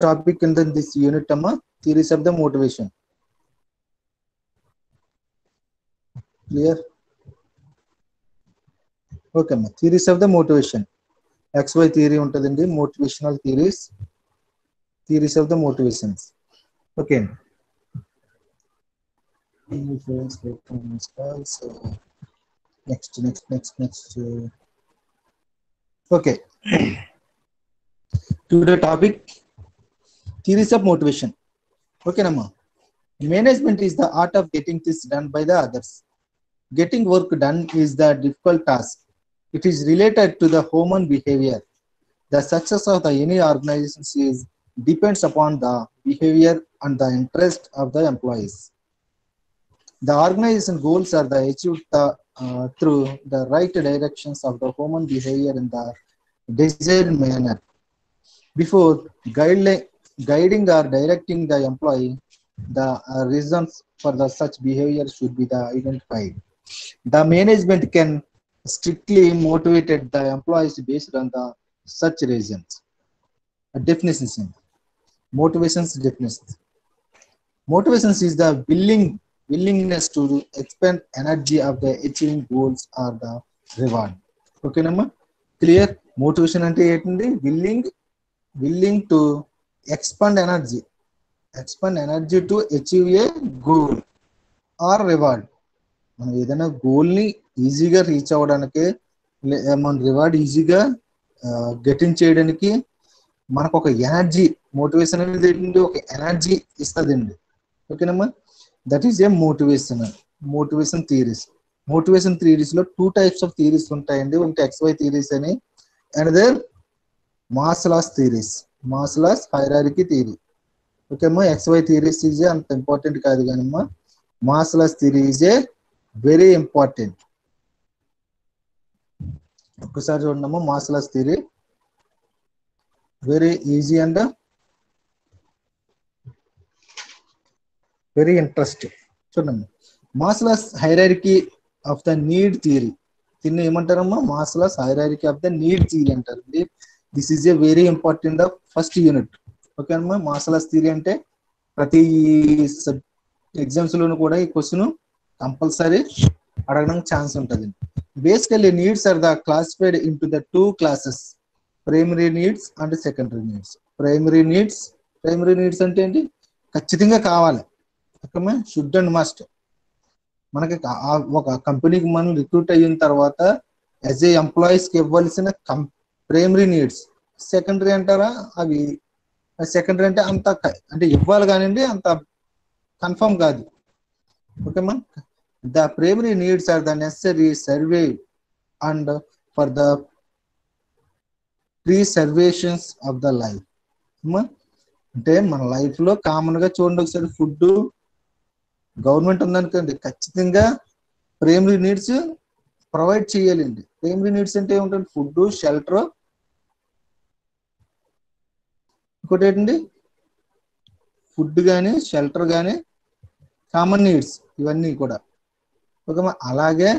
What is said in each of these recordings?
topic in this unit, Amma, theories of the motivation. Clear? Okay, Amma. Theories of the motivation. XY theory untadandi, motivational theories of the motivations. Okay. So next. Okay. Today topic, theories of motivation. Okay, Nama. Management is the art of getting things done by the others. Getting work done is the difficult task. It is related to the human behavior. The success of any organization depends upon the behavior and the interest of the employees. The organization goals are achieved through the right directions of the human behavior in the desired manner. Before guiding or directing the employee, the reasons for the such behavior should be identified. The management can strictly motivate the employees based on the such reasons. Definition. Motivations definitions. Motivations is the willingness to expend energy of the achieving goals or the reward. Okay, Nama? Clear? Motivation ante etindi willing to expend energy to achieve a goal or reward. మనం ఏదైనా గోల్ని ఈజీగా reach అవ్వడానికి, మన reward ఈజీగా get in చేయడానికి మనకు ఒక energy, motivation అనేది ఏంటంటే ఒక ఎనర్జీ ఇస్తుందండి. ఓకేనమ్మా? That is a motivation theories. Motivation థియరీస్లో 2 types ఆఫ్ థియరీస్ ఉంటాయండి. ఒకటి XY థియరీస్ అని, and then Maslow's theories, Maslow's hierarchy theory. Okay అమ్మా? XY థియరీస్ ఈజ్ అంత ఇంపార్టెంట్ కాదు కానమ్మా, Maslow's theory is a very important. ఒక్కసారి చూడమ్మా, Maslow's theory very easy and very interesting. చూడండి, Maslow's hierarchy of the need theory. దీన్ని ఏమంటారమ్మా? Maslow's hierarchy of the need theory అంటారు. This is a very important first unit. Okay అమ్మా? Maslow's theory అంటే ప్రతి exams లోను కూడా ఈ క్వశ్చన్ కంపల్సరీ అడగడానికి ఛాన్స్ ఉంటుంది. Basically needs are the classified into the 2 classes, primary needs and secondary needs. Primary needs అంటే ఏంటి? ఖచ్చితంగా కావాలి. ఓకేమ్మా? Should and must. మనకి ఒక కంపెనీకి మనం రిక్రూట్ అయిన తర్వాత యాజ్ ఏ ఎంప్లాయీస్కి ఇవ్వాల్సిన ప్రైమరీ నీడ్స్. సెకండరీ అంటారా? అవి సెకండరీ అంటే అంటే ఇవ్వాలి కానివ్వండి, అంత కన్ఫర్మ్ కాదు. ఓకేమ్మా? The primary needs are the necessary survey and for the preservations of the life. అంటే మన లైఫ్ లో కామన్ గా చూడండి ఒకసారి, ఫుడ్ గవర్నమెంట్ ఉందనుకోండి, ఖచ్చితంగా ప్రైమరీ నీడ్స్ ప్రొవైడ్ చేయాలండి. ప్రైమరీ నీడ్స్ అంటే ఏముంటుంది? ఫుడ్, షెల్టర్, ఇంకోటి ఏంటండి? ఫుడ్ కానీ షెల్టర్ కానీ కామన్ నీడ్స్, ఇవన్నీ కూడా. ఓకే, అలాగే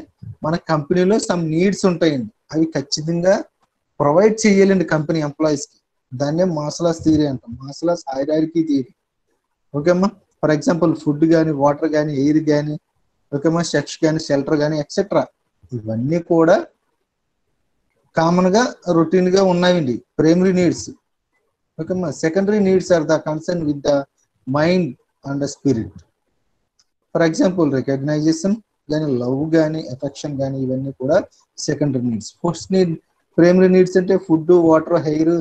మన కంపెనీలో సమ్ నీడ్స్ ఉంటాయండి, అవి ఖచ్చితంగా ప్రొవైడ్ చేయాలండి కంపెనీ ఎంప్లాయీస్కి. దాన్నే మాస్లాస్ థియరీ అంటాం, మాస్లాస్ హైరార్కీ థియరీ. ఓకేమ్మా? ఫర్ ఎగ్జాంపుల్ ఫుడ్ కానీ, వాటర్ కానీ, ఎయిర్ కానీ, ఓకేమ్మా, సెక్స్ కానీ, షెల్టర్ కానీ, ఎక్సెట్రా, ఇవన్నీ కూడా కామన్గా రొటీన్గా ఉన్నాయండి ప్రైమరీ నీడ్స్. ఓకేమ్మా? Secondary needs are the concern with the mind and spirit. For example recognition కానీ, లవ్ కానీ, ఎఫెక్షన్ కానీ, ఇవన్నీ కూడా secondary needs. First need primary needs అంటే ఫుడ్, వాటర్, హెయిర్,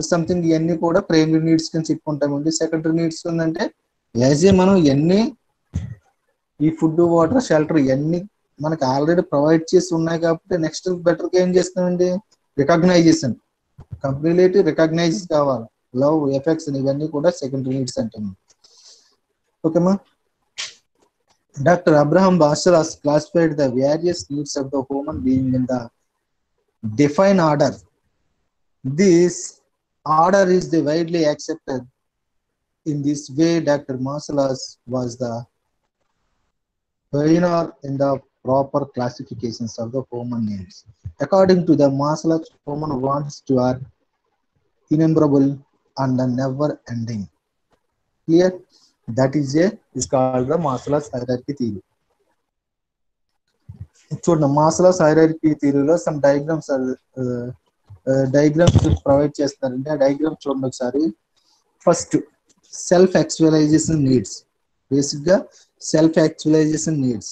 సంథింగ్, ఇవన్నీ కూడా ప్రైమరీ నీడ్స్ కింద చెప్పుకుంటామండి. సెకండరీ నీడ్స్ ఉందంటే యాజ్ ఏ మనం ఇవన్నీ ఈ ఫుడ్, వాటర్, షెల్టర్ ఇవన్నీ మనకి ఆల్రెడీ ప్రొవైడ్ చేసి ఉన్నాయి కాబట్టి నెక్స్ట్ బెటర్గా ఏం చేస్తామండి? రికగ్నైజేషన్. కంపెనీలో రికగ్నైజ్ కావాలి, లవ్, ఎఫెక్షన్, ఇవన్నీ కూడా సెకండరీ నీడ్స్ అంటాం. ఓకేమా? Dr. Abraham Basel has classified the various needs of the human being in the defined order. This order is widely accepted. In this way, Dr. Basel was the pioneer in the proper classifications of the human needs. According to the Maslow, human wants to are innumerable and the never ending. Clear? That is called the Maslow's hierarchy theory. చూడండి Maslow's hierarchy థియరీలో some diagrams provide చేస్తారంటే ఆ diagram చూడండి ఒకసారి. First self actualisation needs, basic గా self actualisation needs.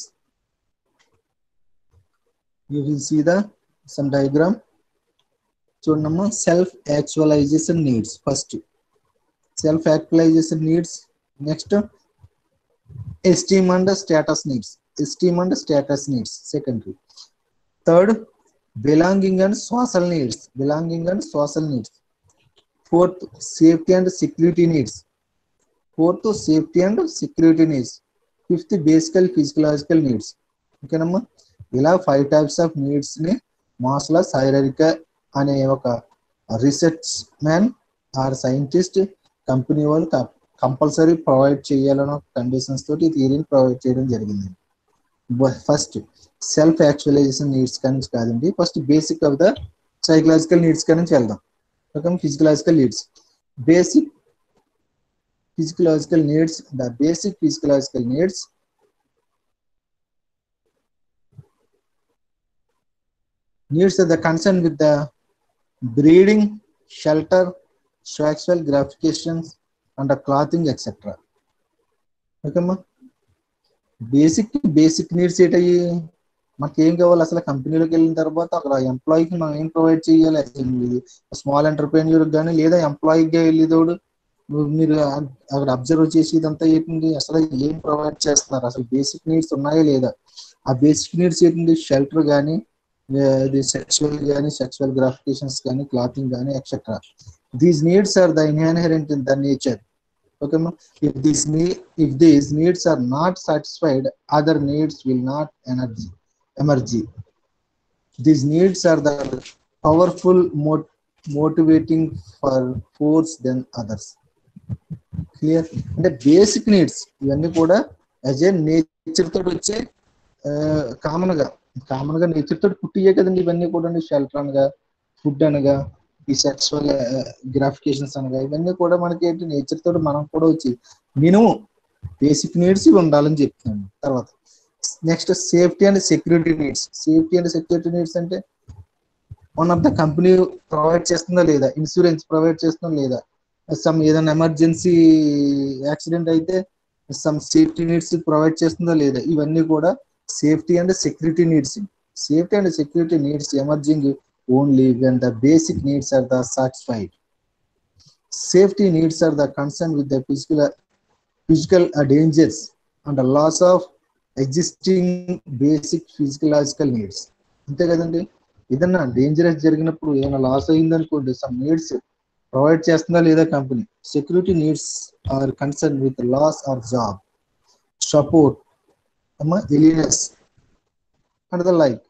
You will see the some diagram. చూడమ్మా, self actualisation needs first, self actualisation needs. Next esteem and status needs, esteem and status needs, secondary. Third, belonging and social needs, belonging and social needs. Fourth, safety and security needs, fourth, safety and security needs. Fifth, basic physiological needs. Okay namma, ila 5 types of needs ni Maslow's hierarchy ane oka research man or scientist company వాళ్ళు compulsory provide చేయాలన్న conditions తోటి థియరీని provide చేయడం జరిగింది. First self actualisation needs కానీ కాదండి, first basic of the psychological needs కానీ వెళ్దాం. Okay, physiological needs. Basic physiological needs, the basic physiological needs are the concern with the breeding, shelter, sexual gratifications and the clothing etc. Okay ma, basic needs ఏంటయ్యి, మనకి ఏం కావాలి అసలు కంపెనీలోకి వెళ్ళిన తర్వాత అక్కడ ఎంప్లాయీకి మనం ఏం ప్రొవైడ్ చేయాలి. స్మాల్ ఎంటర్ప్రెన్యూర్ కానీ లేదా ఎంప్లాయీగా వెళ్ళేదోడు మీరు అక్కడ అబ్జర్వ్ చేసి ఇదంతా ఏంటండి, అసలు ఏం ప్రొవైడ్ చేస్తున్నారు, అసలు బేసిక్ నీడ్స్ ఉన్నాయా లేదా. ఆ బేసిక్ నీడ్స్ ఏంటండి, షెల్టర్ కానీ, సెక్చువల్ కానీ, సెక్చువల్ గ్రాఫికేషన్స్ కానీ, క్లాతింగ్ కానీ etcetera. These needs are the inherent in the nature. Okay, if these needs are not satisfied, other needs will not emerge. These needs are the powerful motivating for force than others. Clear? అంటే basic needs ఇవన్నీ కూడా as a nature తోటి వచ్చే common గా nature తోటి పుట్టియే కదండి ఇవన్నీ కూడా. షెల్టర్ అనగా, ఫుడ్ అనగా, ఈ సెక్సువల్ గ్రాఫికేషన్స్ అనగా, ఇవన్నీ కూడా మనకి ఏంటి నేచర్ తోటి మనం కూడా వచ్చి మినిమం బేసిక్ నీడ్స్ ఇవి ఉండాలని చెప్తున్నాను. తర్వాత next safety and security needs. Safety and security needs అంటే one of the company provide చేస్తుందా లేదా, ఇన్సూరెన్స్ ప్రొవైడ్ చేస్తుందా లేదా, సమ్ ఏదైనా ఎమర్జెన్సీ యాక్సిడెంట్ అయితే సమ్ సేఫ్టీ నీడ్స్ ప్రొవైడ్ చేస్తుందా లేదా, ఇవన్నీ కూడా safety and security needs. Safety and security needs emerging only when the basic needs are the satisfied. Safety needs are the concern with the physical dangers and the loss of existing basic physiological needs. అంతే కదండి, ఏదన్నా dangerous జరిగినప్పుడు ఏమైనా loss అయిందనుకోండి, some needs provide చేస్తుందా లేదా company. Security needs are concern with loss or job, support, illness and the like.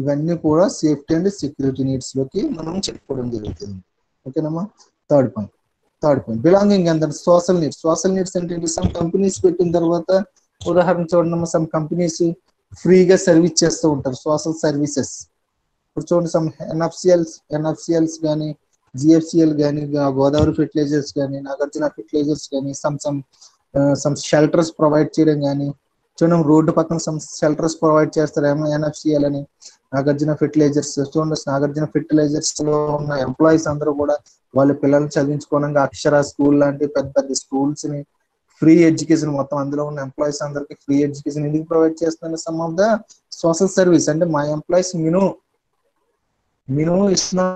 ఇవన్నీ కూడా సేఫ్టీ అండ్ సెక్యూరిటీ నీడ్స్ లోకి మనం చెప్పుకోవడం జరుగుతుంది. ఓకేనమ్మా. Third point belonging and social needs. Social needs అంటే సమ్ కంపెనీస్ పెట్టిన తర్వాత, ఉదాహరణ చూడండి, సమ్ కంపెనీస్ ఫ్రీగా సర్వీస్ చేస్తూ ఉంటారు, సోషల్ సర్వీసెస్. ఇప్పుడు చూడండి, సమ్ ఎన్ఎఫ్సిఎల్స్ కానీ, జిఎఫ్సిఎల్ కానీ, గోదావరి ఫెర్టిలైజర్స్ కానీ, నాగార్జున ఫెర్టిలైజర్స్ కానీ, సమ్ షెల్టర్స్ ప్రొవైడ్ చేయడం కానీ. చూడండి, రోడ్డు పక్కన సమ్ షెల్టర్స్ ప్రొవైడ్ చేస్తారు, ఎన్ఎఫ్సిఎల్ అని, నాగార్జున ఫెర్టిలైజర్స్. చూడండి, నాగార్జున ఫెర్టిలైజర్స్ లో ఉన్న ఎంప్లాయీస్ అందరూ కూడా వాళ్ళ పిల్లల్ని చదివించుకోవడానికి అక్షర స్కూల్ లాంటి పెద్ద పెద్ద స్కూల్స్ ని, ఫ్రీ ఎడ్యుకేషన్, మొత్తం అందులో ఉన్న ఎంప్లాయీస్ అందరికి ఫ్రీ ఎడ్యుకేషన్ ఎందుకు ప్రొవైడ్ చేస్తున్నారు, some of the social service. అంటే మా ఎంప్లాయీస్ మినిమం ఇస్తున్నా.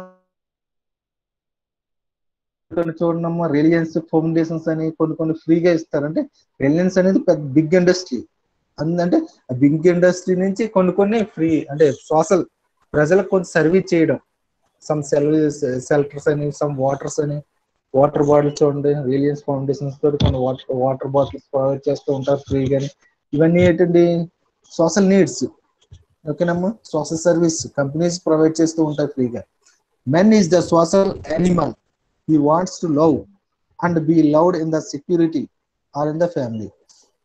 చూడమ్మా, రిలయన్స్ ఫౌండేషన్స్ అని కొన్ని ఫ్రీగా ఇస్తారు. అంటే రిలయన్స్ అనేది పెద్ద బిగ్ ఇండస్ట్రీ, అంటే బిగ్ ఇండస్ట్రీ నుంచి కొన్ని ఫ్రీ, అంటే సోషల్ ప్రజలకు కొంచెం సర్వీస్ చేయడం. సమ్ షెల్టర్స్ అని, సమ్ వాటర్స్ అని, వాటర్ బాటిల్స్ చూడండి, రిలయన్స్ ఫౌండేషన్స్ తోటి కొన్ని వాటర్ బాటిల్స్ ప్రొవైడ్ చేస్తూ ఉంటారు ఫ్రీగా. ఇవన్నీ ఏంటండి, సోషల్ నీడ్స్. ఓకేనమ్మా, సోషల్ సర్వీస్ కంపెనీస్ ప్రొవైడ్ చేస్తూ ఉంటాయి ఫ్రీగా. Men is the social animal. He wants to love and be loved in the security or in the family.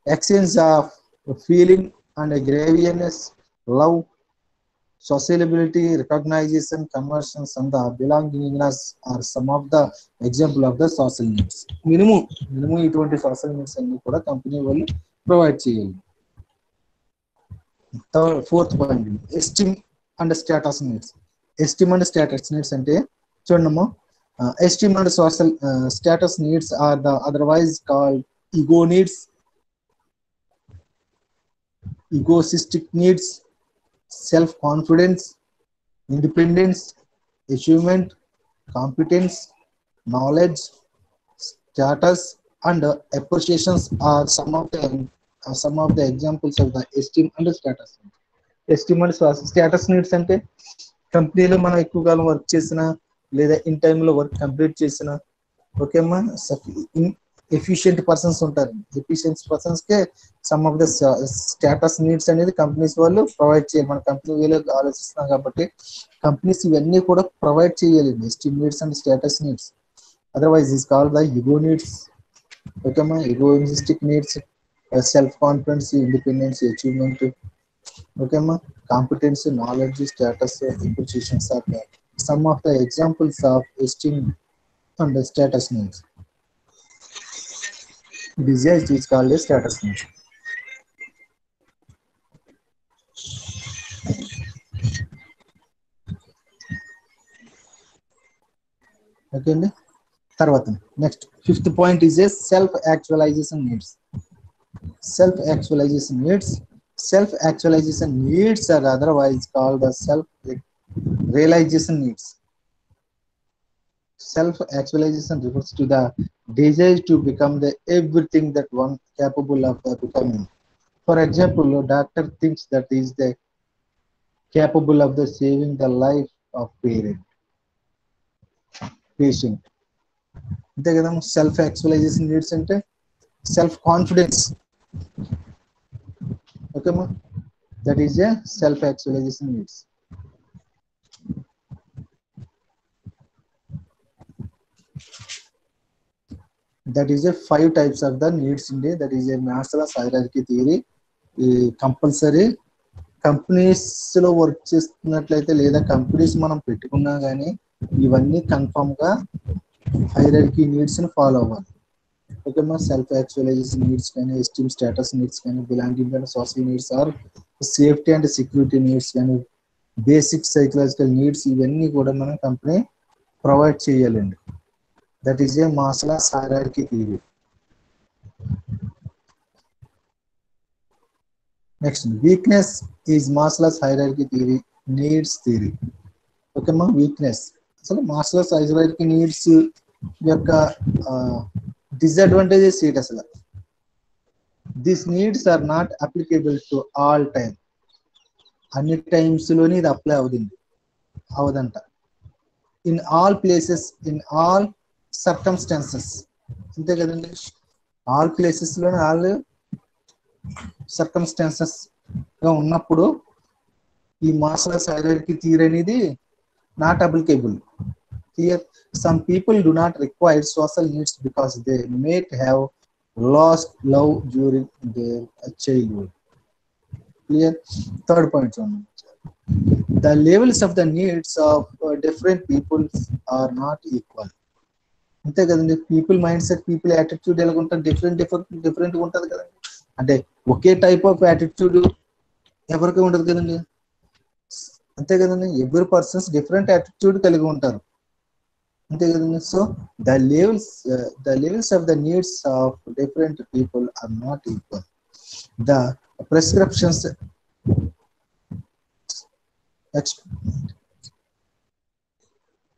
Exchange of feeling and a grievous love, sociability, recognition, conversions, and the belongingness are some of the example of the social needs. Minimum ఇటువంటి social needs అన్ని కూడా company వాళ్ళు provide చేయాలి. Fourth point, esteem and status needs. Esteem and status needs అంటే చూడమ్మా, esteem and social status needs are the otherwise called ego needs, egoistic needs, self-confidence, independence, achievement, competence, knowledge, status, and appreciations are some of the examples of the esteem and status. Esteem and status needs అంటే కంపెనీలో మనం ఎక్కువ కాలం work చేసినా లేదా in టైంలో work complete చేసినా, okay అమ్మా, efficient persons ఉంటారు. Efficient persons K some of the status needs అనేది కంపెనీస్ వాళ్ళు ప్రొవైడ్ చేయాలి. మన కంపెనీ వీళ్ళు ఆలోచిస్తున్నాం కాబట్టి కంపెనీస్ ఇవన్నీ కూడా ప్రొవైడ్ చేయాలి, esteem needs and status needs. Otherwise is called the ego needs. ఓకేమ్మా, egoistic needs, self confidence, independence, achievement, ఓకేమ్మా, competence, knowledge, status, appreciations are some of the examples of esteem and status needs. It is called a status need. Okay, తర్వాత next fifth point is a self actualisation needs. Self actualisation needs. Self actualisation needs are otherwise called the self realisation needs. Self actualization refers to the desire to become the everything that one capable of becoming. For example, a doctor thinks that he is the capable of the saving the life of patient. అంతే కదా, self actualisation needs అంటే self confidence. ఓకేమ్మా, that is a self actualisation needs. That is a 5 types of the needs in there. That is a Maslow's hierarchy theory. Compulsory companies లో work చేస్తున్నట్లయితే లేదా companies మనం పెట్టుకున్నా కానీ ఇవన్నీ కన్ఫర్మ్ గా హైరార్కీ నీడ్స్ ని ఫాలో అవ్వాలి. ఓకేమ్మా, సెల్ఫ్ యాక్చువలైజేషన్ నీడ్స్ కానీ, ఎస్టీమ్ స్టేటస్ నీడ్స్ కానీ, belonging and social needs or safety and security needs కానీ, బేసిక్ సైకలాజికల్ నీడ్స్, ఇవన్నీ కూడా మనం కంపెనీ ప్రొవైడ్ చేయాలండి. That is a Maslow's hierarchy theory. Next, weakness is Maslow's hierarchy theory, needs theory. Okay, ma, weakness. So Maslow's hierarchy needs యొక్క disadvantages ఏంటి అసలు? These needs are not applicable to all time. అన్ని times లోని ఇది apply అవదంట. In all places, in all circumstances. అంతే కదండి, all places లో ఆల్ సర్కమ్స్టాన్సెస్ గా ఉన్నప్పుడు ఈ మాస్లర్స్ హైరార్కీ థియరీ అనేది not applicable. Here some people do not require social needs because they might have lost love during their childhood. Clear. Third point చూడండి, the levels of the needs of different people are not equal. అంతే కదండి, people mind set, people attitude ఎలా ఉంటుంది, different ఉంటుంది కదండి. అంటే ఒకే type of attitude ఎవరికి ఉండదు కదండి. అంతే కదండి, ఎవ్రీ పర్సన్స్ డిఫరెంట్ యాటిట్యూడ్ కలిగి ఉంటారు. అంతే కదండి. So the levels of the needs of different people are not equal. The prescriptions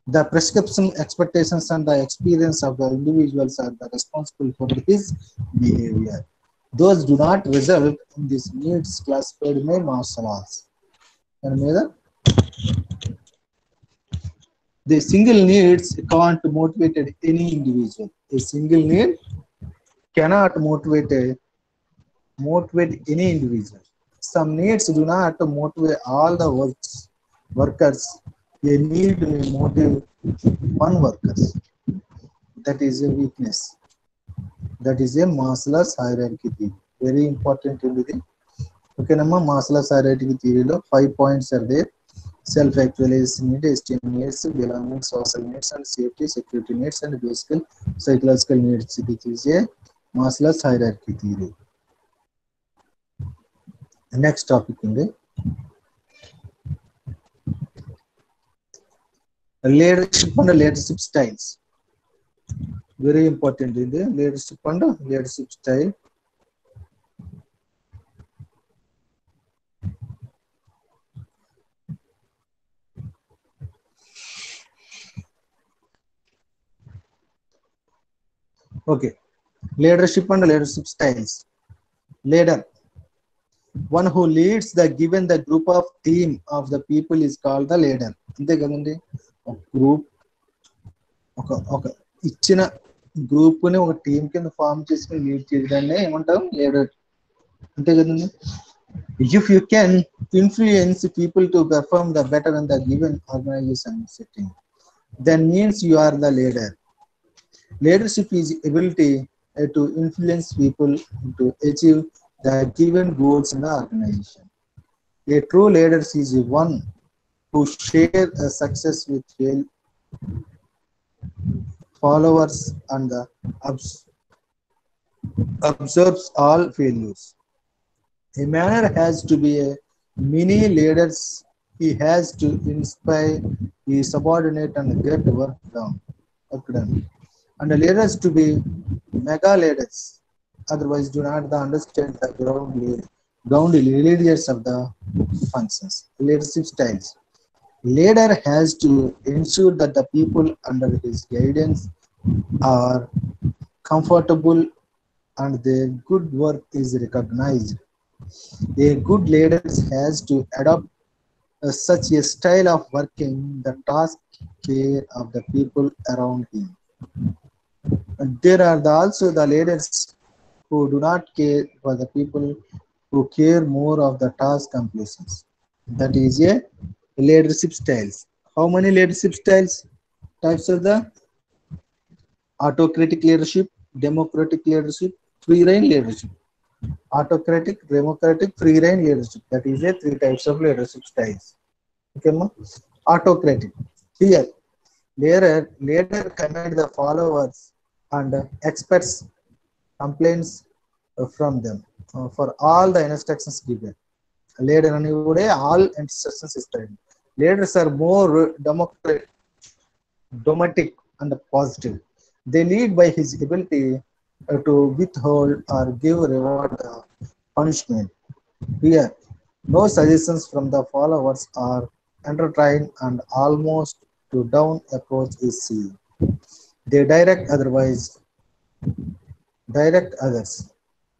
The prescription expectations and the experience of the individuals are the responsible for his behavior. Those do not result in these needs classified by Maslow's. And the single needs can't motivate any individual. A single need cannot motivate any individual. Some needs do not motivate all the workers. A need may motivate one worker. That is a weakness. That is a Maslow's hierarchy theory. Very important in the okay, Maslow's hierarchy theory lo 5 points are there. Self-actualization need, esteem needs, belonging, social needs, and safety, security needs, and basic psychological needs. This is a Maslow's hierarchy theory. Next topic in the leadership and leadership styles. Very important in the leadership and leadership style. Okay, leadership and leadership styles. Leader, one who leads the given the group of team of the people is called the leader. అంతే కదండి, ఒక group ఒక ఇచ్చిన group ని ఒక team కింద form చేసుకుని lead చేయడాన్ని ఏమంటాం లీడర్. అంతే కదండి. If you can influence people to perform the better in the given organization setting, then means you are the leader. Leadership is ability to influence people to achieve the given goals in the organization. A true leader is one who shares a success with followers and observes all failures. A man has to be a mini leaders. He has to inspire his subordinate and get work done. And the leaders to be mega leaders. Otherwise, do not understand the ground leaders of the functions. Leadership styles. Leader has to ensure that the people under his guidance are comfortable and their good work is recognized. A good leader has to adopt such a style of working that takes care of the people around him. And there are also the leaders who do not care for the people, who care more of the task completions. That is a leadership styles. How many leadership styles? Types of the autocratic leadership, democratic leadership, free rein leadership. Autocratic, democratic, free rein leadership. That is a 3 types of leadership styles. Okay, ma? Autocratic. Here, leader command the followers and expects complaints from them for all the instructions given. Leader అని కూడా all instructions ఇస్తాడు. Leaders are more democratic and positive. They lead by his ability to withhold or give reward punishment. Here, no suggestions from the followers are entertained and almost to down approach is seen. They direct others.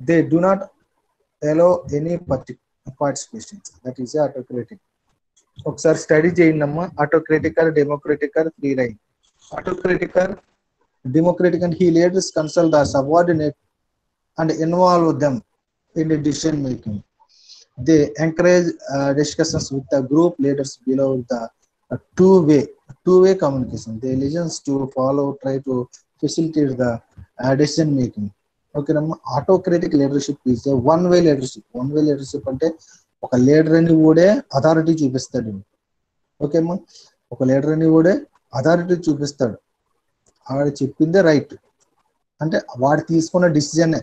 They do not allow any participation. That is autocratic. ఒకసారి study చేయండి అమ్మా. Autocratic or democratic or free rein. Autocratic or democratic and he leaders consult the subordinate and involve them in the decision making. They encourage discussions with the group leaders below the two-way communication. They listen to follow, try to facilitate the decision making. Okay, autocratic leadership is a one-way leadership. One-way leadership అంటే ఒక leader అని కూడా authority చూపిస్తాడు. Okay అమ్మా, ఒక leader అని కూడా authority చూపిస్తాడు. వాడు చెప్పిందే రైట్ అంటే వాడు తీసుకున్న decision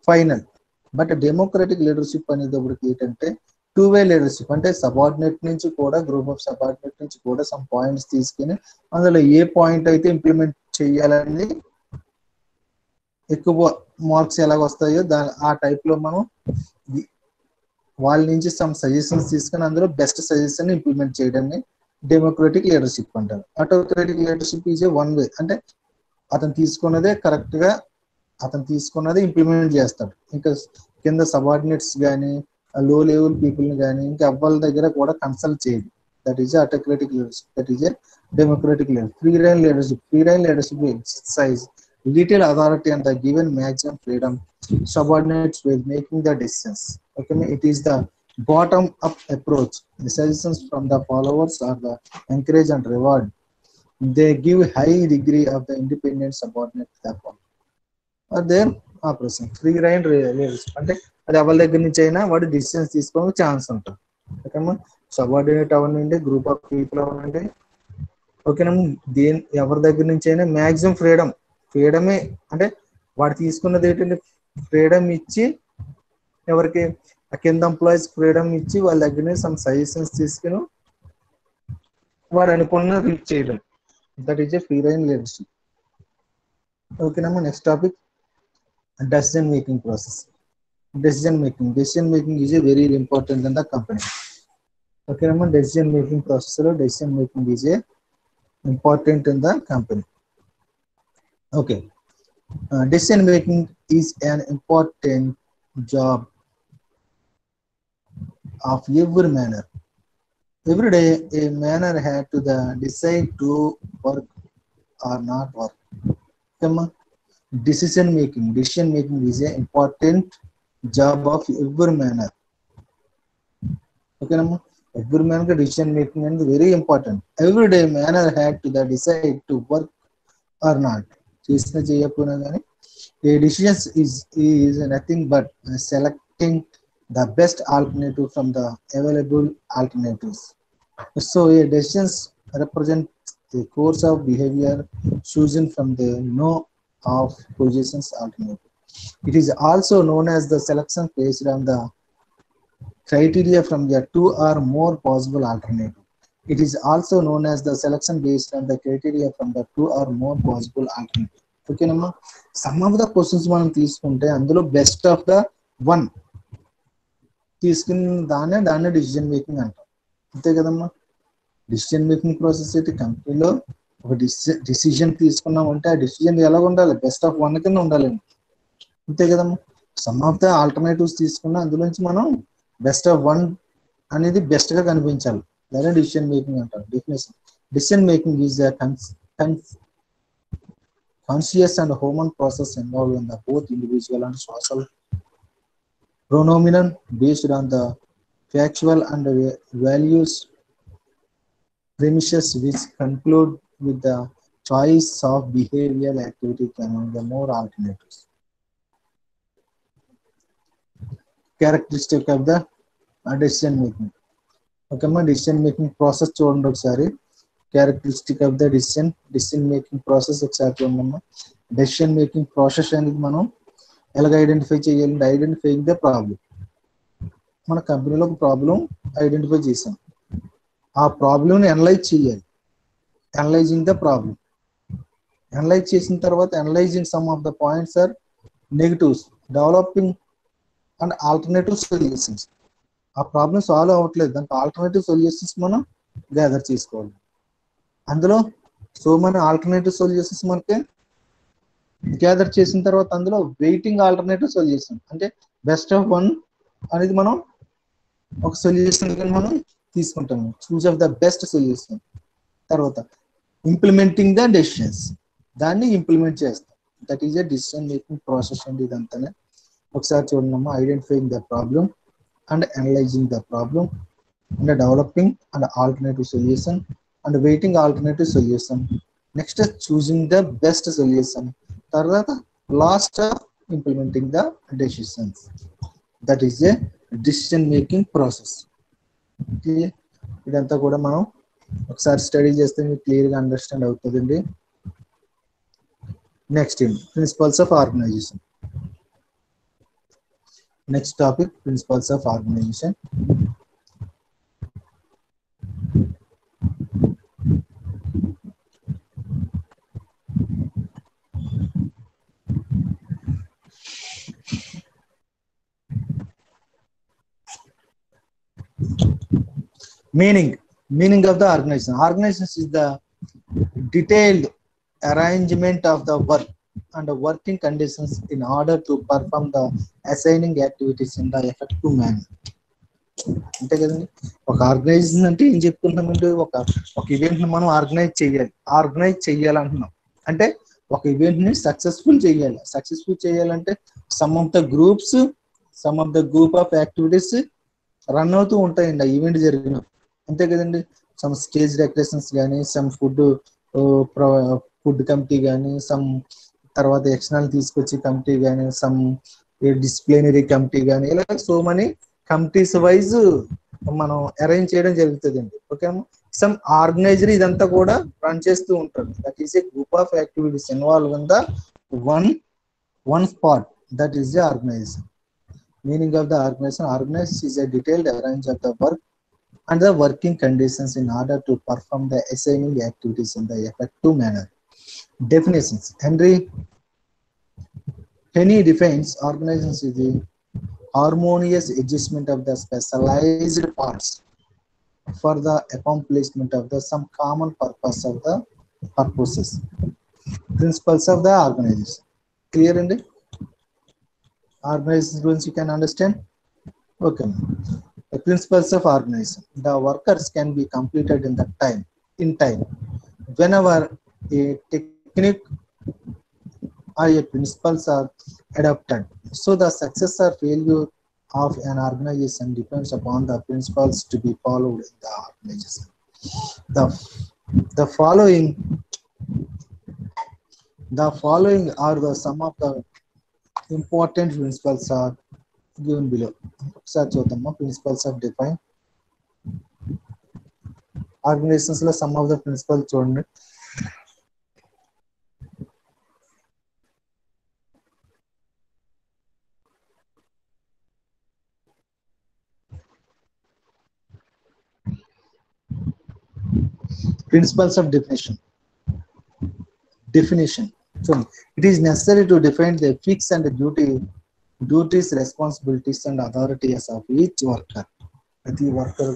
final. But democratic leadership అనేటప్పటికి ఏంటంటే టూ-వే లీడర్షిప్ అంటే సబార్డినేట్ నుంచి కూడా గ్రూప్ ఆఫ్ సబార్డినేట్ నుంచి కూడా సమ్ పాయింట్స్ తీసుకుని అందులో ఏ పాయింట్ అయితే ఇంప్లిమెంట్ చేయాలని ఎక్కువ మార్క్స్ ఎలాగ వస్తాయో ఆ టైప్ లో మనం వాళ్ళ నుంచి సమ్ సజెషన్స్ తీసుకుని అందులో బెస్ట్ సజెషన్ ఇంప్లిమెంట్ చేయడాన్ని డెమోక్రటిక్ లీడర్షిప్ అంటారు. Autocratic leadership is a one way అంటే అతను తీసుకున్నదే కరెక్ట్ గా అతను తీసుకున్నదే ఇంప్లిమెంట్ చేస్తాడు. ఇంకా కింద సబార్డినేట్స్ కానీ లో లెవెల్ పీపుల్ ని కానీ ఇంకా ఎవ్వరి దగ్గర కూడా కన్సల్ట్ చేయదు. That is autocratic leadership. That is A democratic leader. Free rein leadership. Free rein leadership exercise little authority and the given maximum freedom subordinates with making the decisions. Okay, it is the bottom up approach. The suggestions from the followers are the encourage and reward. They give high degree of the independent subordinate therefore are there operation. Free rein leadership అంటే అది ఎవరి దగ్గర నుంచి అయినా వాడు decisions తీసుకోవడానికి chance ఉంటుంది. ఓకేమ్మా, subordinate అవనండి, group of people అవనండి, ఓకేనా. ఎవరి దగ్గర నుంచి అయినా మ్యాక్సిమం ఫ్రీడమే, అంటే వాడు తీసుకున్నది ఏంటంటే ఫ్రీడమ్ ఇచ్చి, ఎవరికి కింద ఎంప్లాయీస్ ఫ్రీడమ్ ఇచ్చి వాళ్ళ దగ్గర సమ్ సజెషన్స్ తీసుకుని వాడు అనుకున్న రీచ్ చేయడం. That is a free rein leadership. ఓకేనమ్మా. Next topic decision making process. Decision making is a very important in the company. Okay, decision making process or decision making is a important in the company. Okay, decision making is an important job of every manager. Every day a manager had to decide to work or not work. Okay, decision making is an important job of every manager. Okay, every man decision making is very important. Every day manager had to decide to work or not. A decision is nothing but selecting the best alternative from the available alternatives. So a decisions represent the course of behavior chosen from the no of positions alternative. It is also known as the selection based on the criteria from the two or more possible alternative. It is also known as the selection based on the criteria from the two or more possible alternative. Okay, namma. Some of the questions మనం తీసుకుంటే అందులో best of the one తీసుకుని దాన్ని decision making అంటాం. అంతే కదమ్మా. Decision making process అయితే కంపెనీలో ఒక డిసిజన్ తీసుకున్నామంటే ఆ డిసిజన్ ఎలా ఉండాలి, బెస్ట్ ఆఫ్ వన్ కింద ఉండాలండి. అంతే కదమ్మా. సమ్ ఆఫ్ ద ఆల్టర్నేటివ్స్ తీసుకున్నా అందులోంచి మనం బెస్ట్ ఆఫ్ వన్ అనేది బెస్ట్ గా కనిపించాలి. దాన్ని డిసిజన్ మేకింగ్ అంటారు. Definition: decision making is conscious and human process involve in the both individual and social phenomenon based on the factual and values premises which conclude with the choice of behavioral activity among the more alternatives. Characteristic of the decision making. Okay, decision making process చూడండి ఒకసారి. Characteristic of the decision making process ఒకసారి చూడండి. Decision making process అనేది మనం ఎలాగ identify చేయాలంటే identifying the problem. మన కంపెనీలో ఒక ప్రాబ్లం ఐడెంటిఫై చేసాం, ఆ ప్రాబ్లంని అనలైజ్ చేయాలి. Analysing the problem. అనలైజ్ చేసిన తర్వాత analysing some of the points or negatives, developing and alternative solutions. ఆ ప్రాబ్లం సాల్వ్ అవ్వట్లేదు, దానికి ఆల్టర్నేటివ్ సొల్యూషన్స్ మనం గ్యాదర్ చేసుకోవాలి. అందులో సో మన ఆల్టర్నేటివ్ సొల్యూషన్స్ మనకి గ్యాదర్ చేసిన తర్వాత అందులో వెయిటింగ్ ఆల్టర్నేటివ్ సొల్యూషన్ అంటే బెస్ట్ ఆఫ్ వన్ అనేది మనం ఒక సొల్యూషన్ మనం తీసుకుంటాము. Choose of the best solution. తర్వాత ఇంప్లిమెంటింగ్ ద డెసిషన్స్, దాన్ని ఇంప్లిమెంట్ చేస్తాం. That is a decision making process అండి ఇదంతానే. ఒకసారి చూడమ్మా. Identifying the problem and analysing the problem and developing and alternative solution and weighting alternative solution. Next choosing the best solution. తర్వాత last implementing the decisions. That is a decision making process. ఇదంతా కూడా మనం ఒకసారి study చేస్తే మీకు క్లియర్గా understand అవుతుందండి. Next principles of organisation. Next topic principles of organisation. Meaning of the organization. Organization is the detailed arrangement of the work and the working conditions in order to perform the assigning activities in the effective manner. అంతే కదండి. ఒక organisation అంటే ఏం చెప్పుకుంటామంటే ఒక event ని మనం organise చేయాలంటున్నాం. అంటే ఒక ఈవెంట్ ని సక్సెస్ఫుల్ చేయాలంటే some of the group of activities run అవుతూ ఉంటాయండి ఆ ఈవెంట్ జరిగిన. అంతే కదండి. సమ్ స్టేజ్ డెకరేషన్స్ కానీ, సమ్ ఫుడ్ కమిటీ కానీ, సమ్ తర్వాత ఎక్స్టర్నల్ తీసుకొచ్చి కమిటీ కానీ, సమ్ డిసిప్లినరీ కమిటీ కానీ, ఇలా సో మనీ కమిటీస్ వైజ్ మనం అరేంజ్ చేయడం జరుగుతుందండి. ఓకే, సమ్ ఆర్గనైజర్ ఇదంతా కూడా రన్ చేస్తూ ఉంటారు. That is a group of activities involve in the one one spot. That is the organisation. Meaning of the organization: organized is a detailed arrange of the work and the working conditions in order to perform the assigning activities in the effective manner. Definitions: Henry defines organizations as the harmonious adjustment of the specialized parts for the accomplishment of the some common purpose of the purposes. Principles of the organization. Clear in the organization you can understand? Okay. The principles of organization: the workers can be completed in time whenever a technique or a principles are adopted. So the success or failure of an organization depends upon the principles to be followed in the organization. The, the following are the some of the important principles are given below. Principles of define organizations లో some of the principles చూడండి. Principles of definition. So it is necessary to define the fix and duties, responsibilities and authorities of each worker. Every worker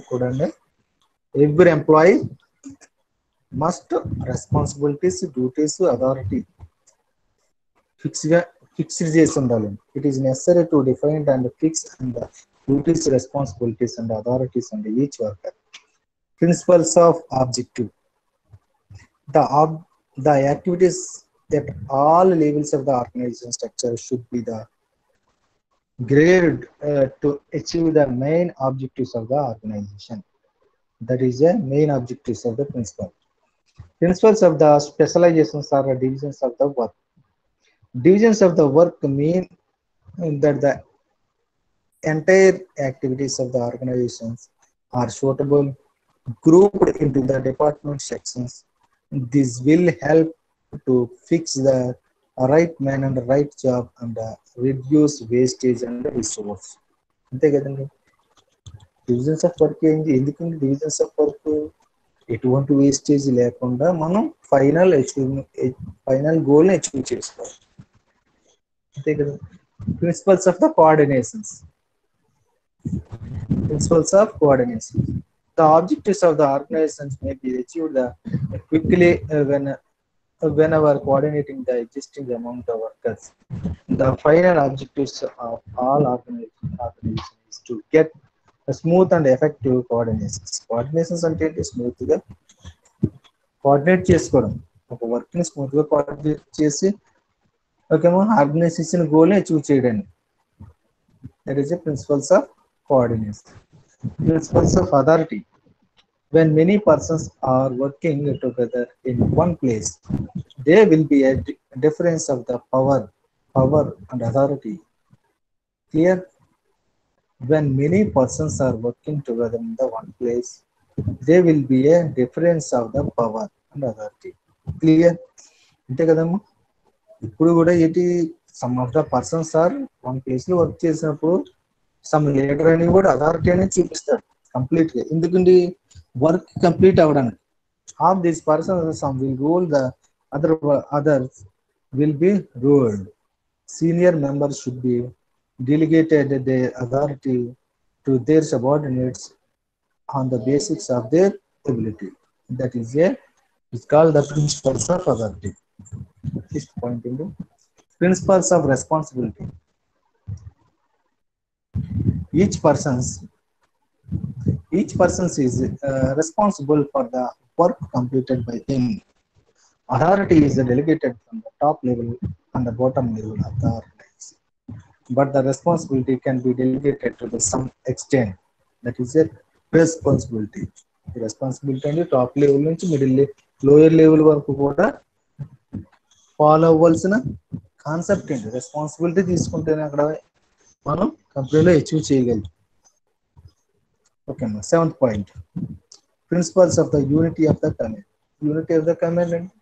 every employee must responsibilities, duties, authority fixed చేసి ఉండాలి. It is necessary to define and fix and the duties, responsibilities and authorities and each worker. Principles of objective: the activities at all levels of the organization structure should be the graded to achieve the main objectives of the organization. That is the main objectives of the principle. Principles of the specializations are divisions of the work. Divisions of the work mean that the entire activities of the organizations are suitable grouped into the department sections. This will help to fix the right man and the right job and reduce wastage and resource. అంతే కదండి. Divisions of work ఏంటి, ఎందుకంటే divisions of work ఎటువంటి wastage లేకుండా మనం final గోల్ని achieve చేసుకోవాలి. అంతే కదా. Principles of the coordinations. The objectives of the organizations may be achieved quickly whenever coordinating the existing amount of workers. The final objectives of all organizations is to get a smooth and effective coordinations. Coordinations అంటే smooth గా coordinate చేసుకోవడం, ఒక work ని smooth గా coordinate చేసి ఓకేమో organisation goal ని achieve చేయడానికి. That is the principles of coordination. Principles of authority: when many persons are working together in one place, there will be a difference of the power and authority. Clear? When many persons are working together in the one place, there will be a difference of the power and authority. Clear? అంతే కదమ్మా. ఇప్పుడు కూడా ఏంటి, some of the persons are one place లో work చేసినప్పుడు some leader అని కూడా authority అనేది చూపిస్తాడు కంప్లీట్ గా. ఎందుకంటే వర్క్ కంప్లీట్ అవ్వడానికి. Of this person some will rule, the others will be ruled. Senior members should be delegated their authority to their subordinates on the basis of their ability. That is it's called the principles of authority. This point in the principles of responsibility. Each person is responsible for the work completed by him. Authority is delegated from the top level and the bottom level of the organization, but the responsibility can be delegated to some extent. That is a responsibility. The responsibility and top level నుంచి middle lower level వరకు కూడా follow అవ్వాల్సిన concept ఏంటి, responsibility తీసుకుంటేనే అక్కడ మనం కంపెనీలో achieve చేయగలం. Okay, seventh point, principles of the unity of the command. Unity of the command అంటే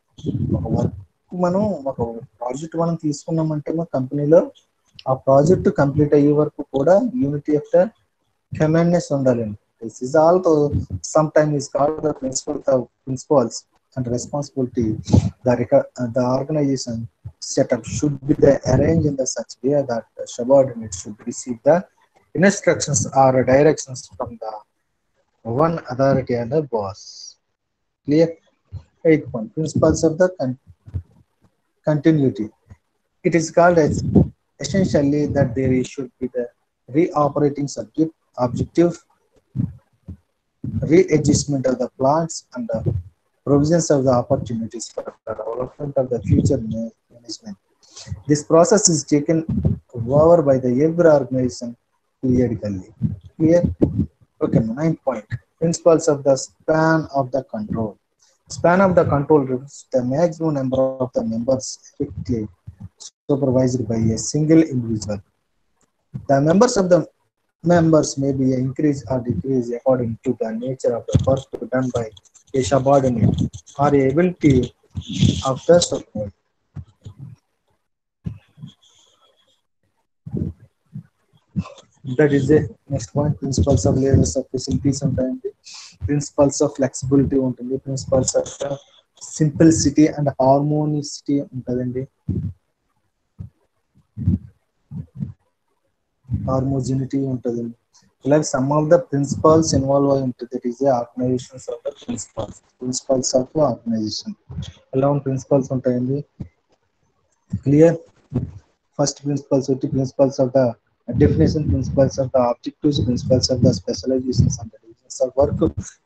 ఒక వర్క్ మనం ఒక ప్రాజెక్ట్ మనం తీసుకున్నామంటే మా కంపెనీలో ఆ ప్రాజెక్ట్ కంప్లీట్ అయ్యే వరకు కూడా యూనిటీ ఆఫ్ ద కమాండ్నెస్ ఉండాలండి. This is also some time is called the principles and responsibility. The organization setup should be the arranged in the such way that the subordinates should receive the instructions or directions from the one authority and the boss. Clear? Eighth point, principles of the continuity. It is called as essentially that there should be the reoperating subject objective, readjustment of the plans, and the provisions of the opportunities for the development of the future management. This process is taken over by the every organization periodically. Clear? Okay, ninth point, principles of the span of the control. Span of the control refers to the maximum number of the members effectively supervised by a single individual. The members may be increased or decreased according to the nature of the work done by a subordinate or a ability of the subordinate. That is the next point, principles of layers of facilities ఉంటాయండి, principles of flexibility ఉంటుంది, principles of simplicity and harmonicity ఉంటుందండి, homogeneity ఉంటుందండి. ఇలా some of the principles involve అయి ఉంటుంది. That is the organizations of the principles of the organization. ఎలా principles ఉంటాయండి, clear? First principles with the principles of the definition, principles of the objectives, principles of the specializations and the divisions of work,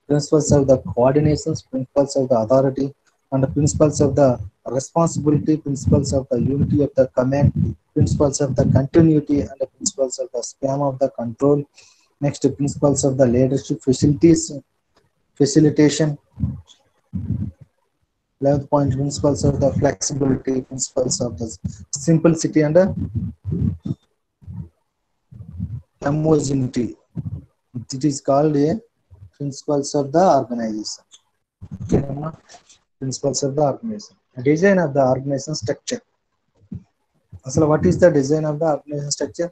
principles of the coordinations, principles of the authority, and the principles of the responsibility, principles of the unity of the command, principles of the continuity, and the principles of the span of the control. Next, principles of the leadership facilitation. 11th point, principles of the flexibility, principles of the simplicity and homogeneity. It is called a principles of the organization. Okay, principles of the organization. Design of the organization structure. So what is the design of the organization structure?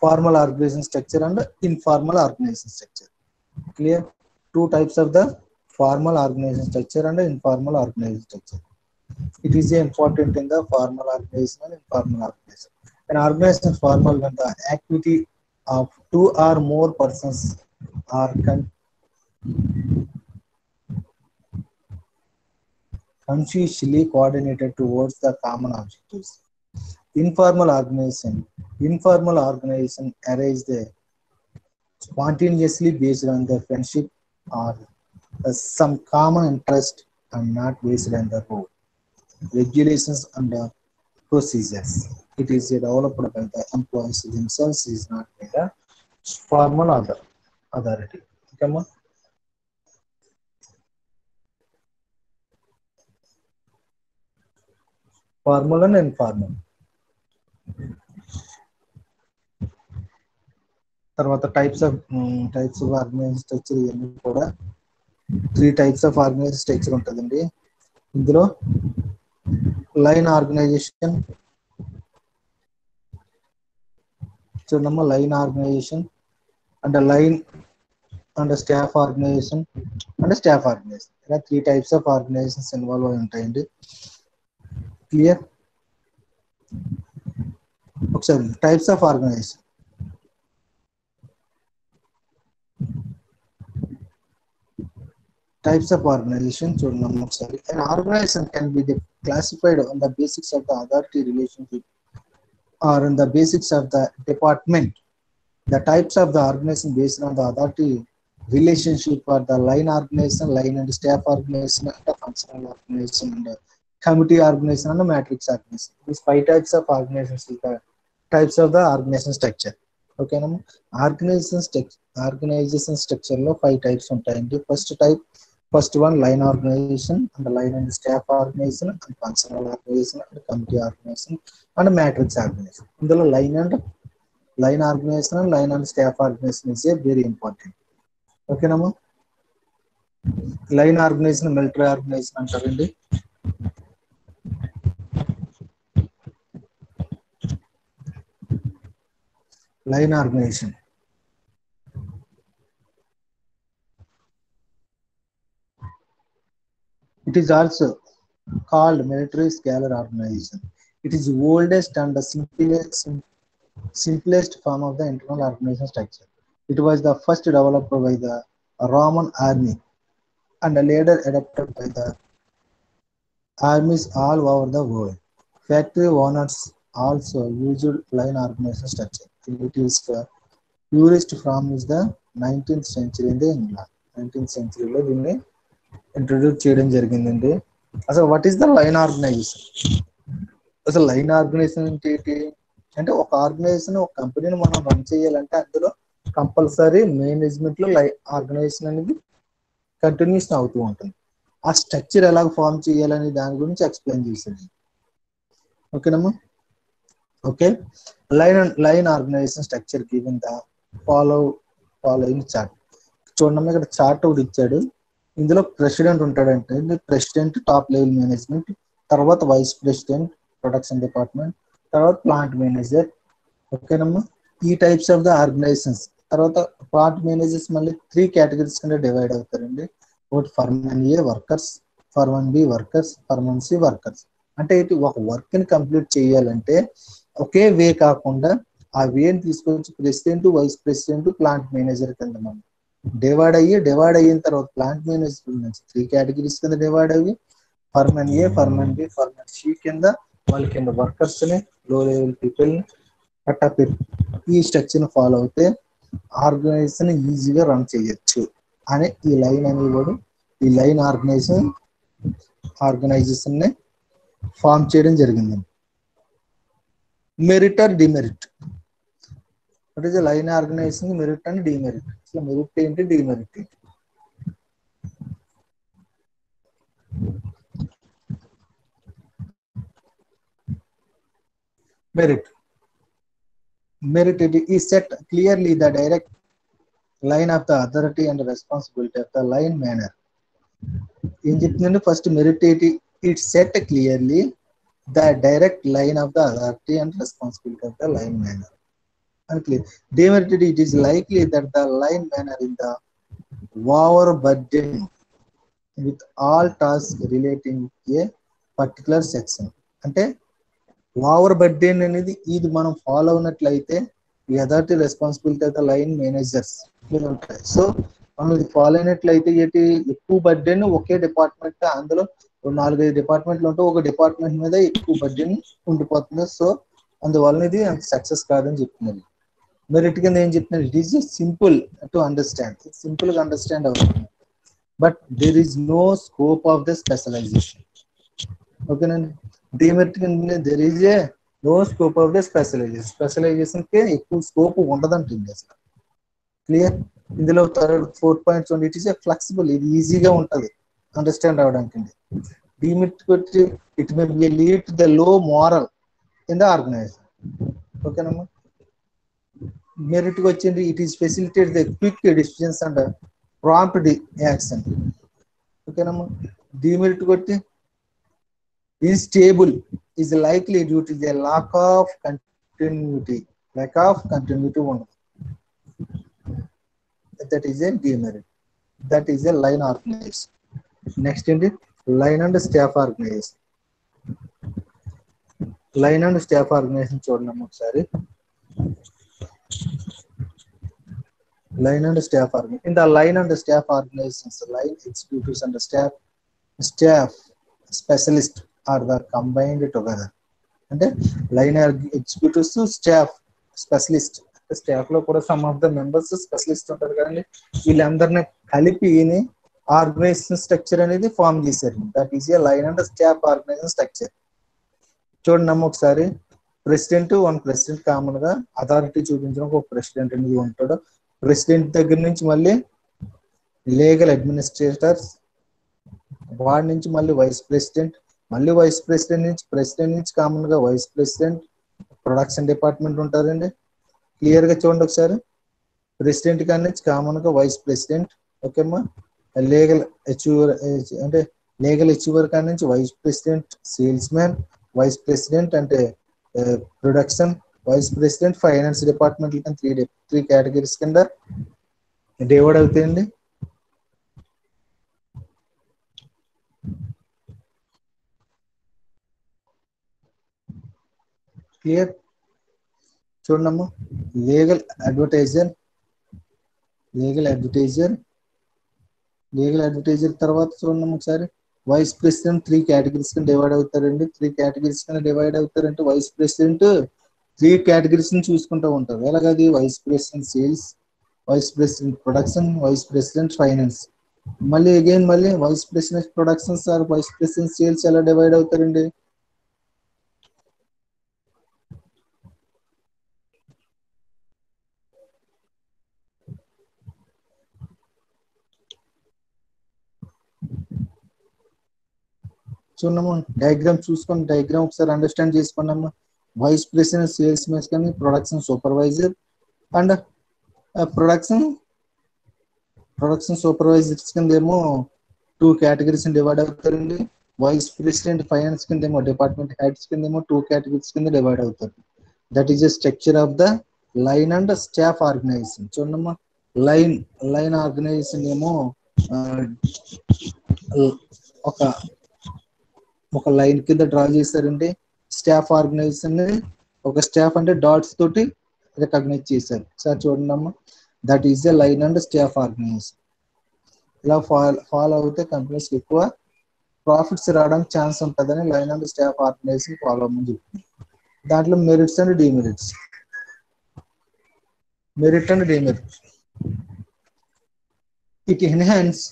Formal organization structure and informal organization structure. Clear? Two types of the formal organization structure and informal organization structure. It is important in the formal organization and informal organization. An organization is formal when the activity of two or more persons are consciously coordinated towards the common objectives. Informal organization arises spontaneously based on the friendship or some common interest and not based on the role, regulations and procedures. It is developed by the employees themselves, is not by the formal authority. Come on. Formal and informal. తర్వాత types of organization structure ఇవన్నీ కూడా 3 types of organization structure ఉంటుందండి. ఇందులో line organisation చూడమ్మా, line organisation and line and staff organisation and staff organization, ఇలా 3 types of organizations involve అయి ఉంటాయండి. Clear? ఒకసారి types of organisation. Types of organization చూడండి ఒకసారి. An organization can be classified on the basics of the authority relationship or on the basics of the department. The types of the organization based on the authority relationship are the line organization, line and staff organization, and the functional organization, and the committee organization, and the matrix organization. These 5 types of organizations are the types of the organization structure. Okay, organization structure లో 5 types ఉంటాయండి. First one, line organization, and the line and staff organization, and functional organization, and committee organization, and matrix organization. ఇందులో line and line organisation, line and staff organisation is a very important. ఓకేనమ్మా. Line organisation military organisation అంటారండి. Line organisation it is also called military scalar organization. It is the oldest and the simplest form of the internal organization structure. It was the first developed by the Roman army and later adopted by the armies all over the world. Factory owners also used line organization structure. It is purest form is the 19th century in the England. 19th century లో దీన్ని introduce చేయడం జరిగిందండి. అసలు what is the line organisation? అసలు line organisation ఏంటి అంటే ఒక organisation, ఒక కంపెనీని మనం రన్ చేయాలంటే అందులో కంపల్సరీ మేనేజ్మెంట్ లో ఆర్గనైజేషన్ అనేది కంటిన్యూషన్ అవుతూ ఉంటుంది. ఆ స్ట్రక్చర్ ఎలా ఫామ్ చేయాలని దాని గురించి ఎక్స్ప్లెయిన్ చేసింది. ఓకేనమ్మా. Okay, line organization structure given the following chart. చూడండి, ఇక్కడ చార్ట్ ఒకటి ఇచ్చాడు. ఇందులో ప్రెసిడెంట్ ఉంటాడంటే ప్రెసిడెంట్ టాప్ లెవెల్ మేనేజ్మెంట్, తర్వాత వైస్ ప్రెసిడెంట్ ప్రొడక్షన్ డిపార్ట్మెంట్, తర్వాత ప్లాంట్ మేనేజర్. ఓకేనమ్మా. ఈ టైప్స్ ఆఫ్ ద ఆర్గనైజేషన్స్. తర్వాత ప్లాంట్ మేనేజర్స్ మళ్ళీ 3 కేటగిరీస్ కింద డివైడ్ అవుతారండి. ఒకటి foreman A workers, foreman B workers, foreman C workers. అంటే ఇటు ఒక వర్క్ ని కంప్లీట్ చేయాలంటే ఒకే వే కాకుండా ఆ వేని తీసుకొచ్చి president, vice president, plant manager కింద మనం డివైడ్ అయిన తర్వాత ప్లాంట్ మేనేజర్ నుంచి 3 కేటగిరీస్ కింద డివైడ్ అయ్యి ఫర్మన్ ఏ, ఫర్మన్ బి, ఫర్మన్ సి కింద వాళ్ళ కింద వర్కర్స్ ని, లో లెవెల్ పీపుల్ ని ఈ స్ట్రక్చర్ ఫాలో అయితే ఆర్గనైజేషన్ ఈజీగా రన్ చేయొచ్చు అని ఈ లైన్ అనేవాడు ఈ లైన్ ఆర్గనైజేషన్ ని ఫామ్ చేయడం జరిగింది. Merit or demerit. What is the line organisation merit and demerit. అసలు మెరిట్ ఏంటి, డిమెరిట్ ఏంటి? Merit is set clearly the direct line of the authority and responsibility of the line manner. ఏం చెప్తుందంటే first merit it set clearly the direct line of the authority and responsibility of the line manner అని clear. Demerit it is likely that the line manner in the over burden with all task relating a particular section. అంటే over burden అనేది ఇది మనం follow అవునట్లయితే ఈ authority responsibility of the line managers ఉంటాయి. So మనం ఇది ఫాలో అయినట్లయితే ఏంటి, ఎక్కువ బర్డెన్ ఒకే డిపార్ట్మెంట్, అందులో 4-5 డిపార్ట్మెంట్లు ఉంటే ఒక డిపార్ట్మెంట్ మీద ఎక్కువ బర్డెన్ ఉండిపోతుంది. సో అందువల్ల ఇది అంత సక్సెస్ కాదని చెప్తున్నారు. మెరిట్ కింద ఏం చెప్తున్నారు, it is simple to understand, simple గా అండర్స్టాండ్ అవుతుంది. But there is no scope of the specialisation. ఓకేనండి. డిమెరిట్ కింద there is a no scope of the specialisation. Specialisation కి ఎక్కువ స్కోప్ ఉండదంటుంది అసలు. క్లియర్. ఇందులో 4 points it is a flexible, ఇది ఈజీగా ఉంటుంది అండర్స్టాండ్ అవడానికి. డిమెరిట్ వచ్చి it may be lead to the low morale in the organisation. ఓకేనమ్మా. మెరిట్ వచ్చింది it is facilitate the quick decisions and prompt action. ఓకేనమ్మా. డిమెరిట్ కొట్టి is stable, is likely due to the lack of continuity. One. That is a demerit. That is a line organization. Next in it, line and staff organization. Line and staff organization చూడండి ఒకసారి. Line and staff organization. In the line and staff organizations, line executives and staff specialist are the combined together. అంటే line executives, staff specialist, staff లో కూడా some of the members specialist ఉంటారు కదండి, వీళ్ళందరినీ కలిపి organisation structure అనేది form చేశారు. That is A line and staff organisation structure. చూడండి అమ్మ ఒకసారి. ప్రెసిడెంట్ కామన్ గా అథారిటీ చూపించిన ఒక ప్రెసిడెంట్ అనేది ఉంటాడు. ప్రెసిడెంట్ దగ్గర నుంచి మళ్ళీ లీగల్ అడ్మినిస్ట్రేటర్స్, వార్డ్ నుంచి మళ్ళీ వైస్ ప్రెసిడెంట్, మళ్ళీ వైస్ ప్రెసిడెంట్ నుంచి కామన్ గా వైస్ ప్రెసిడెంట్, ప్రొడక్షన్ డిపార్ట్మెంట్ ఉంటారండి, క్లియర్ గా చూడండి ఒకసారి. ప్రెసిడెంట్ కానీ నుంచి కామన్ గా వైస్ ప్రెసిడెంట్, ఓకేమ్మా. లీగల్ అచీవర్ అంటే లీగల్ అచీవర్ కానీ నుంచి vice president sales man, vice president అంటే production, vice president finance department కింద త్రీ కేటగిరీస్ కింద డివైడ్ అవుతాయండి. క్లియర్ చూడమ్మా. Legal advertiser, legal advertiser, legal advertiser తర్వాత చూడండి ఒకసారి. వైస్ ప్రెసిడెంట్ త్రీ కేటగిరీస్ కింద డివైడ్ అవుతారండి. త్రీ కేటగిరీస్ కింద డివైడ్ అవుతారంటే వైస్ ప్రెసిడెంట్ త్రీ కేటగిరీస్ ని చూసుకుంటూ ఉంటారు. ఎలాగది? Vice president sales, vice president production, vice president finance. మళ్ళీ అగైన్ మళ్ళీ vice president production sir vice president sales ఎలా డివైడ్ అవుతారండి? చూడమ్మా డయాగ్రామ్ చూసుకొని డయాగ్రామ్ ఒకసారి అండర్స్టాండ్ చేసుకున్నామ్మా. వైస్ ప్రెసిడెంట్ సేల్స్ మెన్స్ కానీ production supervisor and production supervisors కింద ఏమో టూ కేటగిరీస్ డివైడ్ అవుతారండి. వైస్ ప్రెసిడెంట్ ఫైనాన్స్ కింద ఏమో డిపార్ట్మెంట్ హెడ్స్ కింద ఏమో టూ కేటగిరీస్ కింద డివైడ్ అవుతారు. That is the structure of the line and staff organization. చూడమ్మా లైన్ ఆర్గనైజేషన్ ఏమో ఒక లైన్ కింద డ్రా చేశారండి. స్టాఫ్ ఆర్గనైజేషన్ ఒక స్టాఫ్ అంటే డాట్స్ తోటి రికగ్నైజ్ చేశారు. సార్ చూడండి అమ్మా, that is the line and staff organization. ఇలా ఫాలో అవుతే కంపెనీస్ ఎక్కువ ప్రాఫిట్స్ రావడానికి ఛాన్స్ ఉంటుందని line and staff organization follow అవ్వమని చెప్తుంది. దాంట్లో merits and demerits. Merit and demerit. It enhance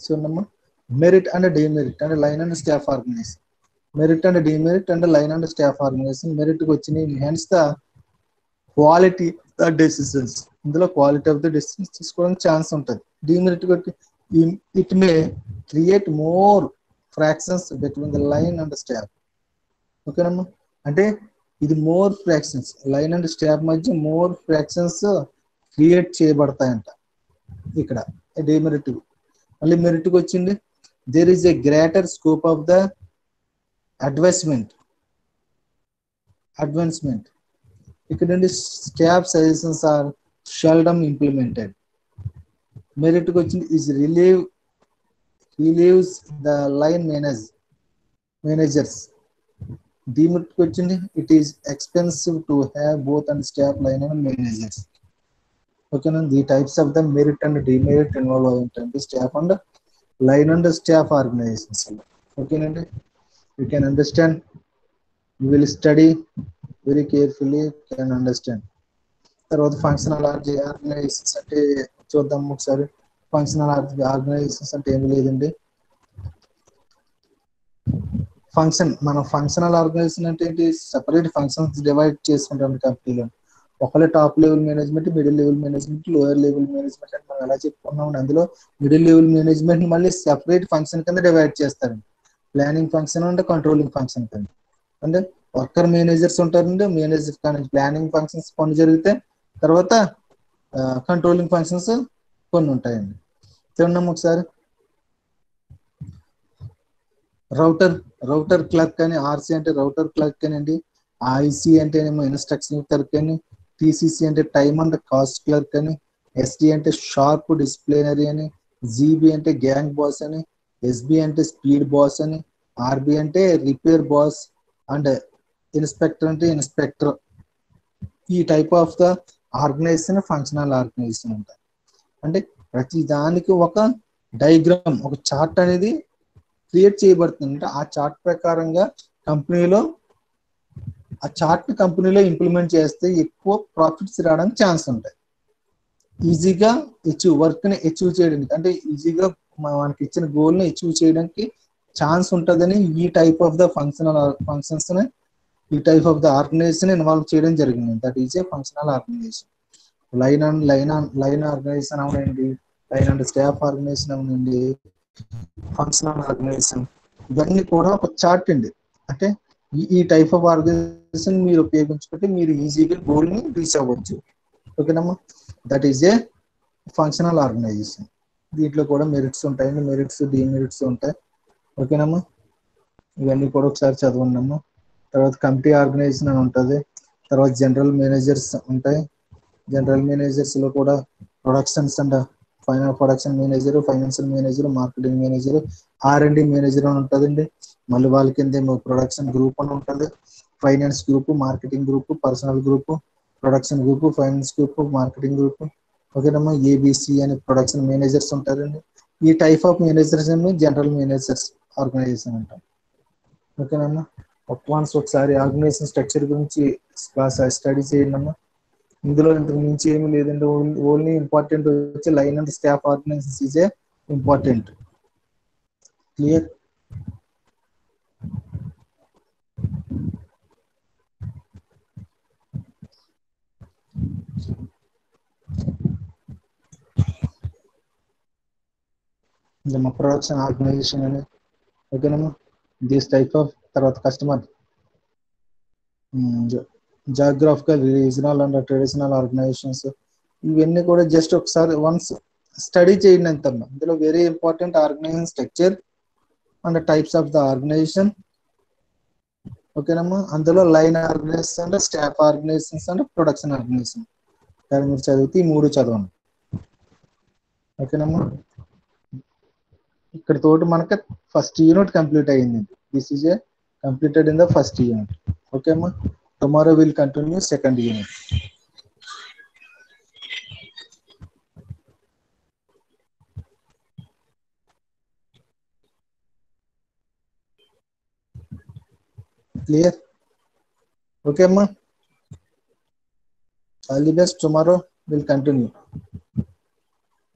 చూడమ్మా merit and demerit and line and staff organisation. Merit and demerit and line and staff organisation. Merit కి వచ్చిన enhance the quality the decisions. ఇందులో quality of the decisions తీసుకోవడానికి chance ఉంటుంది. Demerit కొట్టి it may create more fractions between the line and staff. ఓకేనమ్మా, అంటే ఇది more fractions line and staff మధ్య మోర్ ఫ్రాక్షన్స్ క్రియేట్ చేయబడతాయంట ఇక్కడ డిమెరిట్. మళ్ళీ మెరిట్ కి వచ్చింది there is a greater scope of the advancement. ఇక్కడ నుండి staff suggestions are seldom implemented. Merit కి వచ్చింది is relieves the line managers. Demerit కి వచ్చింది it is expensive to have both and staff line and managers. ఓకేనా, the types of the merit and demerit involve అయి ఉంటుంది staff and line and staff organizations. ఓకేనండి, you can understand. You will study very carefully, can understand. తర్వాత functional organizations అంటే చూద్దాం ఒకసారి. Functional organizations అంటే ఏమి లేదండి. మనం ఫంక్షనల్ ఆర్గనైజేషన్ అంటే ఏంటి? సెపరేట్ ఫంక్షన్స్ డివైడ్ చేసుకుంటాం కంపెనీలో. ఒకళ్ళే top level management, middle level management, lower level management అని మనం ఎలా చెప్పుకున్నాం. అందులో మిడిల్ లెవెల్ మేనేజ్మెంట్ మళ్ళీ సెపరేట్ ఫంక్షన్ కింద డివైడ్ చేస్తారు. ప్లానింగ్ ఫంక్షన్ అంటే కంట్రోలింగ్ ఫంక్షన్ కింద. అంటే వర్కర్ మేనేజర్స్ ఉంటారండి. మేనేజర్ కానీ ప్లానింగ్ ఫంక్షన్స్ కొన్ని జరిగితే తర్వాత కంట్రోలింగ్ ఫంక్షన్స్ కొన్ని ఉంటాయండి. చూడండి ఒకసారి. రౌటర్ క్లర్క్ అని, ఆర్సీ అంటే రౌటర్ క్లర్క్ అనండి. ఐసి అంటేనేమో ఇన్స్ట్రక్షన్ క్లర్క్ అని, టీసీసీ అంటే టైమ్ అండ్ కాస్ట్ క్లర్క్ అని, ఎస్డి అంటే షార్ప్ డిసిప్లినరీ అని, జీబీ అంటే గ్యాంగ్ బాస్ అని, ఎస్బి అంటే స్పీడ్ బాస్ అని, ఆర్బి అంటే రిపేర్ బాస్ అండ్ ఇన్స్పెక్టర్ అంటే ఇన్స్పెక్టర్. ఈ type of the organisation functional organisation ఉంటాయి. అంటే ప్రతి దానికి ఒక డయాగ్రామ్, ఒక చార్ట్ అనేది క్రియేట్ చేయబడుతుంది. అంటే ఆ చార్ట్ ప్రకారంగా కంపెనీలో ఆ చార్ట్ కంపెనీలో ఇంప్లిమెంట్ చేస్తే ఎక్కువ ప్రాఫిట్స్ రావడానికి ఛాన్స్ ఉంటాయి. ఈజీగా వర్క్ ని అచీవ్ చేయడానికి, అంటే ఈజీగా మనకి ఇచ్చిన గోల్ ని అచీవ్ చేయడానికి ఛాన్స్ ఉంటుందని ఈ టైప్ ఆఫ్ ద ఫంక్షన్స్ ని, ఈ type of the organisation involve చేయడం జరిగింది. That is a functional organisation. Line organisation అవునండి, లైన్ అండ్ స్టాఫ్ ఆర్గనైజేషన్ అవునండి, ఫంక్షనల్ ఆర్గనైజేషన్, ఇవన్నీ కూడా ఒక చార్ట్ అండి. అంటే ఈ టైప్ ఆఫ్ ఆర్గనైజేషన్ మీరు ఉపయోగించుకుంటే మీరు ఈజీగా గోల్ ని రీచ్ అవ్వచ్చు. ఓకేనమ్మా, that is a functional organisation. దీంట్లో కూడా మెరిట్స్ ఉంటాయండి, మెరిట్స్ డిమెరిట్స్ ఉంటాయి. ఓకేనమ్మా, ఇవన్నీ కూడా ఒకసారి చదవండి. తర్వాత కమిటీ ఆర్గనైజేషన్ అని ఉంటుంది. తర్వాత జనరల్ మేనేజర్స్ ఉంటాయి. జనరల్ మేనేజర్స్ లో కూడా productions and final production manager, financial manager, marketing manager, R&D manager అని ఉంటుందండి. మళ్ళీ వాళ్ళ కింద ప్రొడక్షన్ గ్రూప్ అని ఉంటుంది, finance group, marketing group, personal group, production group, finance group, marketing group. ఓకేనమ్మా, ABC అని ప్రొడక్షన్ మేనేజర్స్ ఉంటారండి. ఈ టైప్ ఆఫ్ మేనేజర్స్ అన్ని జనరల్ మేనేజర్స్ ఆర్గనైజేషన్ అంటాం. ఓకేనమ్మా, వన్స్ ఒకసారి ఆర్గనైజేషన్ స్ట్రక్చర్ గురించి స్టడీ చేయండి అమ్మా. ఇందులో ఇంతకు మించి ఏమీ లేదండి. ఓన్లీ ఇంపార్టెంట్ వచ్చి line and staff organisation is a important. Clear? మా ప్రొడక్షన్ ఆర్గనైజేషన్ అని. ఓకేనమ్మా, దిస్ టైప్ ఆఫ్. తర్వాత customer geographical, regional and traditional organisations. ఇవన్నీ కూడా జస్ట్ ఒకసారి వన్స్ స్టడీ చేయండి అంతమ్మా. ఇందులో very important organisation structure and types of the organisation. ఓకేనమ్మా, అందులో line organisation, staff organisations and production organisation. కానీ మీరు చదివితే ఈ మూడు చదవండి. ఓకేనమ్మా, ఇక్కడ తోటి మనకి ఫస్ట్ యూనిట్ కంప్లీట్ అయ్యింది. This is a completed in the first unit. Okay అమ్మా, tomorrow will continue second unit. Clear? Okay అమ్మా, all the best. Tomorrow will continue.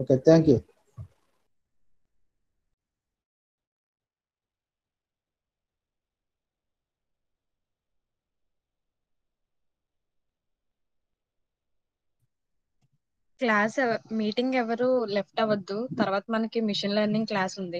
Okay, thank you. Class meeting ఎవరు లెఫ్ట్ అవ్వద్దు. తర్వాత మనకి machine learning class ఉంది.